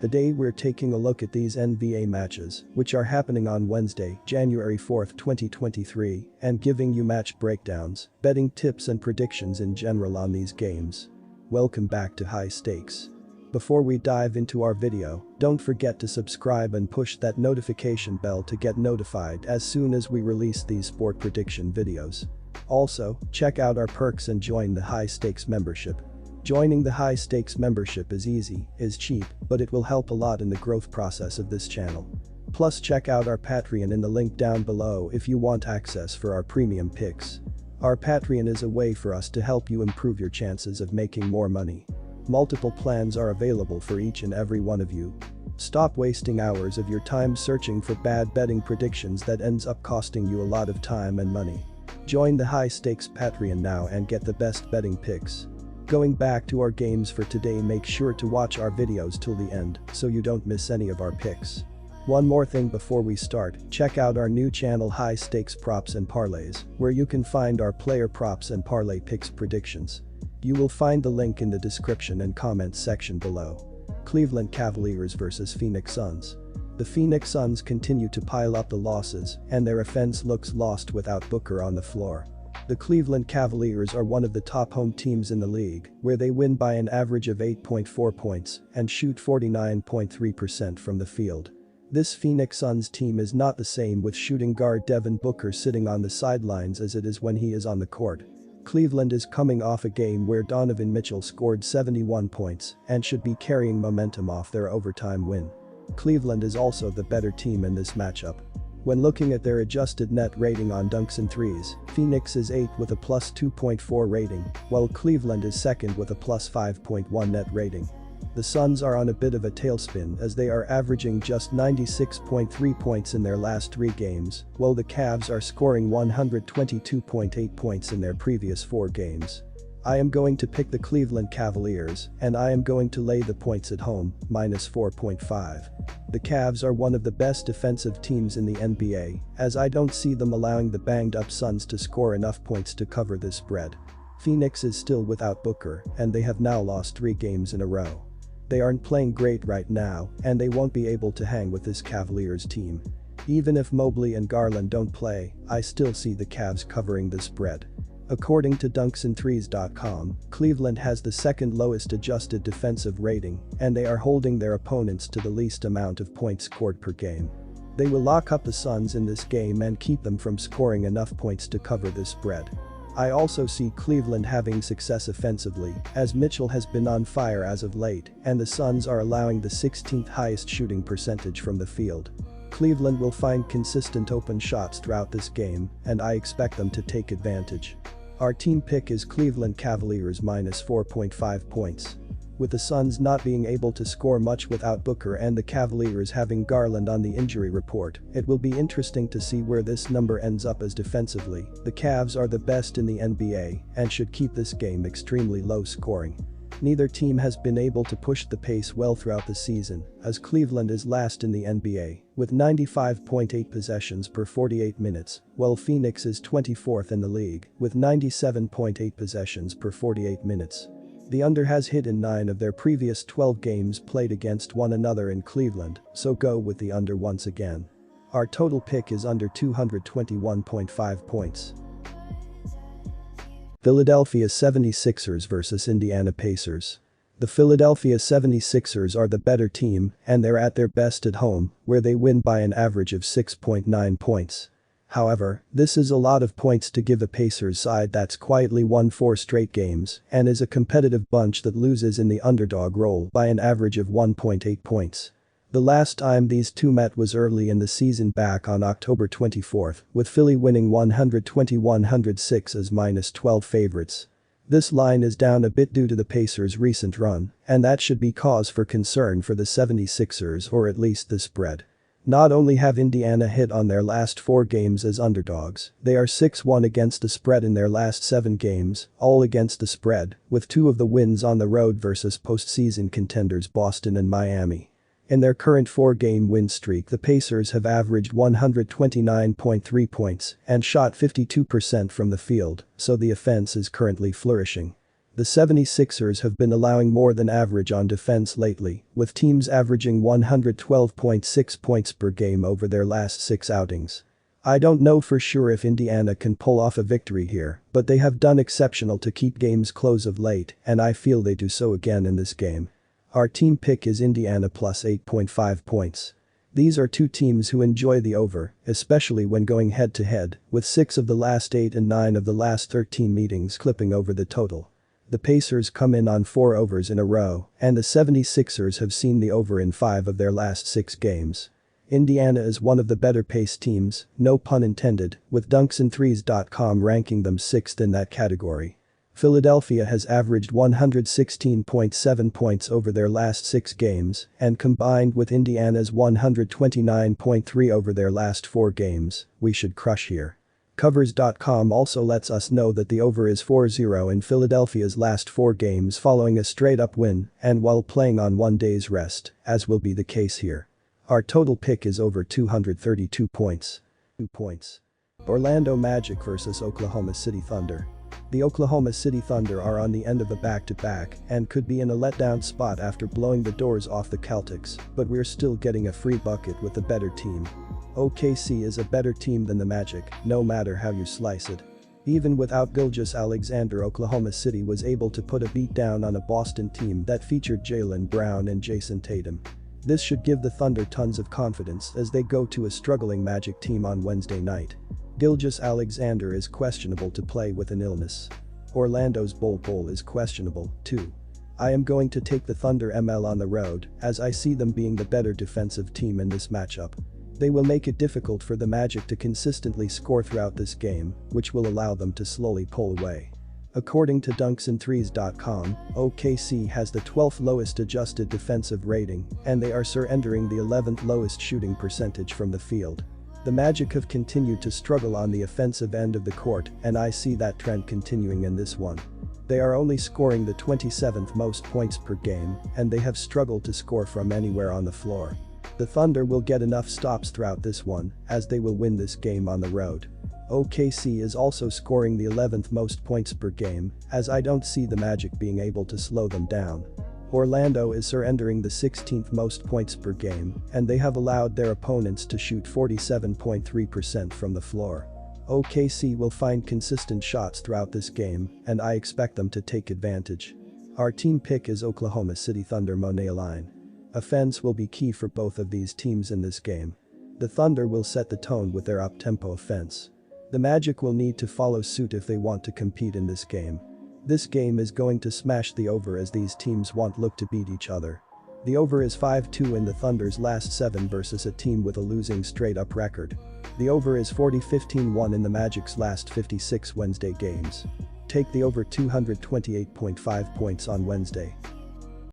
Today we're taking a look at these NBA matches, which are happening on Wednesday, January 4, 2023, and giving you match breakdowns, betting tips and predictions in general on these games. Welcome back to High Stakes. Before we dive into our video, don't forget to subscribe and push that notification bell to get notified as soon as we release these sport prediction videos. Also, check out our perks and join the High Stakes membership. Joining the High Stakes membership is easy, is cheap, but it will help a lot in the growth process of this channel. Plus check out our Patreon in the link down below if you want access for our premium picks. Our Patreon is a way for us to help you improve your chances of making more money. Multiple plans are available for each and every one of you. Stop wasting hours of your time searching for bad betting predictions that ends up costing you a lot of time and money. Join the High Stakes Patreon now and get the best betting picks. Going back to our games for today, make sure to watch our videos till the end so you don't miss any of our picks. One more thing before we start, check out our new channel High Stakes Props and Parlays, where you can find our player props and parlay picks predictions. You will find the link in the description and comments section below. Cleveland Cavaliers vs Phoenix Suns. The Phoenix Suns continue to pile up the losses, and their offense looks lost without Booker on the floor. The Cleveland Cavaliers are one of the top home teams in the league, where they win by an average of 8.4 points and shoot 49.3% from the field. This Phoenix Suns team is not the same with shooting guard Devin Booker sitting on the sidelines as it is when he is on the court. Cleveland is coming off a game where Donovan Mitchell scored 71 points and should be carrying momentum off their overtime win. Cleveland is also the better team in this matchup. When looking at their adjusted net rating on dunks and threes, Phoenix is 8th with a plus 2.4 rating, while Cleveland is 2nd with a plus 5.1 net rating. The Suns are on a bit of a tailspin as they are averaging just 96.3 points in their last 3 games, while the Cavs are scoring 122.8 points in their previous 4 games. I am going to pick the Cleveland Cavaliers, and I am going to lay the points at home, minus 4.5. The Cavs are one of the best defensive teams in the NBA, as I don't see them allowing the banged-up Suns to score enough points to cover this spread. Phoenix is still without Booker, and they have now lost 3 games in a row. They aren't playing great right now, and they won't be able to hang with this Cavaliers team. Even if Mobley and Garland don't play, I still see the Cavs covering the spread. According to dunksandthrees.com, Cleveland has the 2nd lowest adjusted defensive rating, and they are holding their opponents to the least amount of points scored per game. They will lock up the Suns in this game and keep them from scoring enough points to cover this spread. I also see Cleveland having success offensively, as Mitchell has been on fire as of late, and the Suns are allowing the 16th highest shooting percentage from the field. Cleveland will find consistent open shots throughout this game, and I expect them to take advantage. Our team pick is Cleveland Cavaliers minus 4.5 points. With the Suns not being able to score much without Booker and the Cavaliers having Garland on the injury report, it will be interesting to see where this number ends up as defensively. The Cavs are the best in the NBA and should keep this game extremely low scoring. Neither team has been able to push the pace well throughout the season, as Cleveland is last in the NBA, with 95.8 possessions per 48 minutes, while Phoenix is 24th in the league, with 97.8 possessions per 48 minutes. The under has hit in 9 of their previous 12 games played against one another in Cleveland, so go with the under once again. Our total pick is under 221.5 points. Philadelphia 76ers vs Indiana Pacers. The Philadelphia 76ers are the better team, and they're at their best at home, where they win by an average of 6.9 points. However, this is a lot of points to give a Pacers side that's quietly won 4 straight games and is a competitive bunch that loses in the underdog role by an average of 1.8 points. The last time these two met was early in the season back on October 24, with Philly winning 120-106 as minus 12 favorites. This line is down a bit due to the Pacers' recent run, and that should be cause for concern for the 76ers, or at least the spread. Not only have Indiana hit on their last 4 games as underdogs, they are 6-1 against the spread in their last 7 games, all against the spread, with 2 of the wins on the road versus postseason contenders Boston and Miami. In their current 4-game win streak, the Pacers have averaged 129.3 points and shot 52% from the field, so the offense is currently flourishing. The 76ers have been allowing more than average on defense lately, with teams averaging 112.6 points per game over their last 6 outings. I don't know for sure if Indiana can pull off a victory here, but they have done exceptional to keep games close of late, and I feel they do so again in this game. Our team pick is Indiana plus 8.5 points. These are two teams who enjoy the over, especially when going head-to-head, with 6 of the last 8 and 9 of the last 13 meetings clipping over the total. The Pacers come in on 4 overs in a row, and the 76ers have seen the over in 5 of their last 6 games. Indiana is one of the better paced teams, no pun intended, with dunksandthrees.com ranking them 6th in that category. Philadelphia has averaged 116.7 points over their last 6 games, and combined with Indiana's 129.3 over their last 4 games, we should crush here. Covers.com also lets us know that the over is 4-0 in Philadelphia's last 4 games following a straight-up win and while playing on 1 day's rest, as will be the case here. Our total pick is over 232 points. 2 points. Orlando Magic vs Oklahoma City Thunder. The Oklahoma City Thunder are on the end of a back-to-back and could be in a letdown spot after blowing the doors off the Celtics, but we're still getting a free bucket with the better team. OKC is a better team than the Magic, no matter how you slice it. Even without Gilgeous-Alexander, Oklahoma City was able to put a beat down on a Boston team that featured Jaylen Brown and Jason Tatum. This should give the Thunder tons of confidence as they go to a struggling Magic team on Wednesday night. Gilgeous-Alexander is questionable to play with an illness. Orlando's Bol Bol is questionable, too. I am going to take the Thunder ML on the road, as I see them being the better defensive team in this matchup. They will make it difficult for the Magic to consistently score throughout this game, which will allow them to slowly pull away. According to dunksandthrees.com, OKC has the 12th lowest adjusted defensive rating, and they are surrendering the 11th lowest shooting percentage from the field. The Magic have continued to struggle on the offensive end of the court, and I see that trend continuing in this one. They are only scoring the 27th most points per game, and they have struggled to score from anywhere on the floor. The Thunder will get enough stops throughout this one, as they will win this game on the road. OKC is also scoring the 11th most points per game, as I don't see the Magic being able to slow them down. Orlando is surrendering the 16th most points per game, and they have allowed their opponents to shoot 47.3% from the floor. OKC will find consistent shots throughout this game, and I expect them to take advantage. Our team pick is Oklahoma City Thunder money line. Offense will be key for both of these teams in this game. The Thunder will set the tone with their up-tempo offense. The Magic will need to follow suit if they want to compete in this game. This game is going to smash the over as these teams won't look to beat each other. The over is 5-2 in the Thunder's last 7 versus a team with a losing straight-up record. The over is 40-15-1 in the Magic's last 56 Wednesday games. Take the over 228.5 points on Wednesday.